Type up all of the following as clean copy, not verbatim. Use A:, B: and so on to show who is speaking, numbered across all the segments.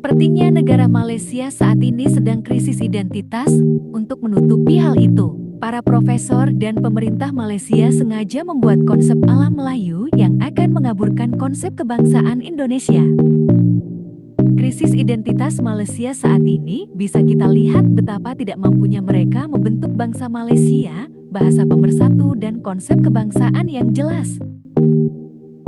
A: Sepertinya negara Malaysia saat ini sedang krisis identitas. Untuk menutupi hal itu, para profesor dan pemerintah Malaysia sengaja membuat konsep alam Melayu yang akan mengaburkan konsep kebangsaan Indonesia. Krisis identitas Malaysia saat ini bisa kita lihat betapa tidak mampunya mereka membentuk bangsa Malaysia, bahasa pemersatu dan konsep kebangsaan yang jelas.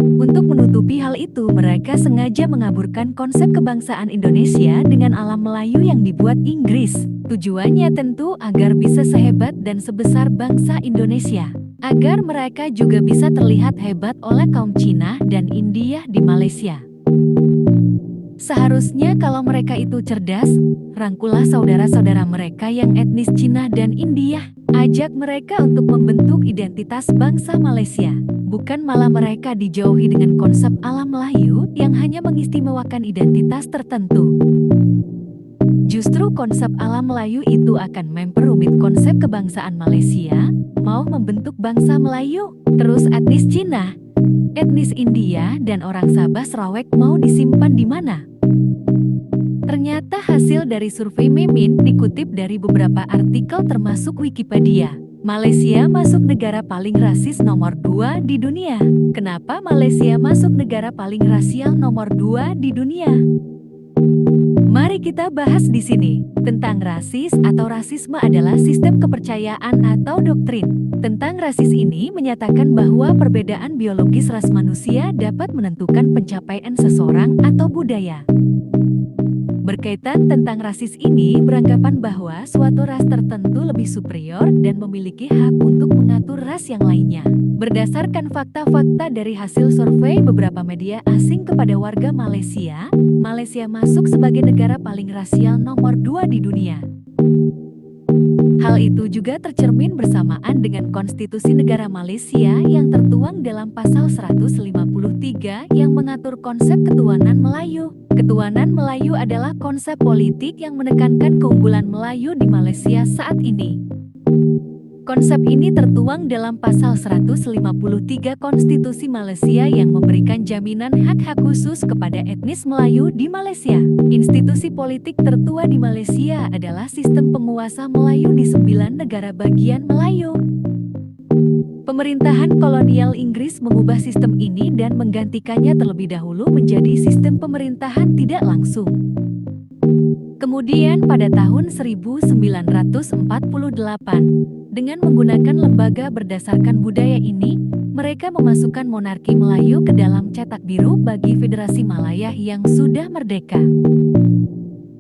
A: Untuk menutupi hal itu, mereka sengaja mengaburkan konsep kebangsaan Indonesia dengan alam Melayu yang dibuat Inggris. Tujuannya tentu agar bisa sehebat dan sebesar bangsa Indonesia. Agar mereka juga bisa terlihat hebat oleh kaum Cina dan India di Malaysia. Seharusnya kalau mereka itu cerdas, rangkulah saudara-saudara mereka yang etnis Cina dan India. Ajak mereka untuk membentuk identitas bangsa Malaysia. Bukan malah mereka dijauhi dengan konsep alam Melayu yang hanya mengistimewakan identitas tertentu. Justru konsep alam Melayu itu akan memperumit konsep kebangsaan Malaysia, mau membentuk bangsa Melayu, terus etnis Cina, etnis India dan orang Sabah Sarawak mau disimpan di mana? Ternyata hasil dari survei Memin dikutip dari beberapa artikel termasuk Wikipedia. Malaysia masuk negara paling rasis nomor 2 di dunia. Kenapa Malaysia masuk negara paling rasial nomor 2 di dunia? Mari kita bahas di sini. Tentang rasis atau rasisme adalah sistem kepercayaan atau doktrin. Tentang rasis ini menyatakan bahwa perbedaan biologis ras manusia dapat menentukan pencapaian seseorang atau budaya. Berkaitan tentang rasis ini beranggapan bahwa suatu ras tertentu lebih superior dan memiliki hak untuk mengatur ras yang lainnya. Berdasarkan fakta-fakta dari hasil survei beberapa media asing kepada warga Malaysia, Malaysia masuk sebagai negara paling rasial nomor 2 di dunia. Hal itu juga tercermin bersamaan dengan konstitusi negara Malaysia yang tertuang dalam pasal 153 yang mengatur konsep ketuhanan Melayu. Ketuhanan Melayu adalah konsep politik yang menekankan keunggulan Melayu di Malaysia saat ini. Konsep ini tertuang dalam pasal 153 Konstitusi Malaysia yang memberikan jaminan hak-hak khusus kepada etnis Melayu di Malaysia. Institusi politik tertua di Malaysia adalah sistem penguasa Melayu di 9 negara bagian Melayu. Pemerintahan kolonial Inggris mengubah sistem ini dan menggantikannya terlebih dahulu menjadi sistem pemerintahan tidak langsung. Kemudian pada tahun 1948, dengan menggunakan lembaga berdasarkan budaya ini, mereka memasukkan monarki Melayu ke dalam cetak biru bagi Federasi Malaya yang sudah merdeka.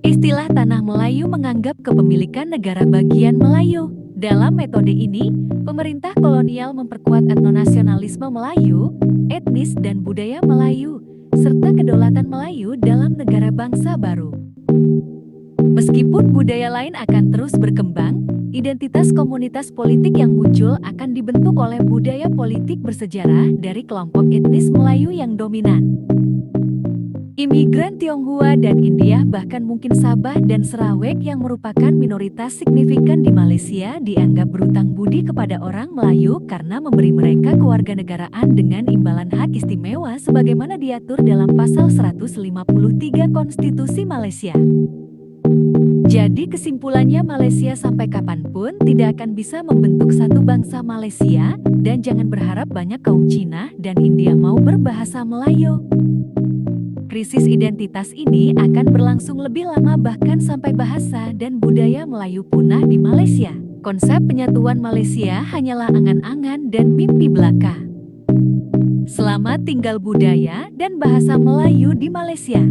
A: Istilah Tanah Melayu menganggap kepemilikan negara bagian Melayu. Dalam metode ini, pemerintah kolonial memperkuat etnonasionalisme Melayu, etnis dan budaya Melayu, serta kedaulatan Melayu dalam negara bangsa baru. Meskipun budaya lain akan terus berkembang, identitas komunitas politik yang muncul akan dibentuk oleh budaya politik bersejarah dari kelompok etnis Melayu yang dominan. Imigran Tionghoa dan India bahkan mungkin Sabah dan Sarawak yang merupakan minoritas signifikan di Malaysia dianggap berutang budi kepada orang Melayu karena memberi mereka kewarganegaraan dengan imbalan hak istimewa sebagaimana diatur dalam pasal 153 Konstitusi Malaysia. Jadi kesimpulannya Malaysia sampai kapanpun tidak akan bisa membentuk satu bangsa Malaysia dan jangan berharap banyak kaum Cina dan India mau berbahasa Melayu. Krisis identitas ini akan berlangsung lebih lama bahkan sampai bahasa dan budaya Melayu punah di Malaysia. Konsep penyatuan Malaysia hanyalah angan-angan dan mimpi belaka. Selamat tinggal budaya dan bahasa Melayu di Malaysia.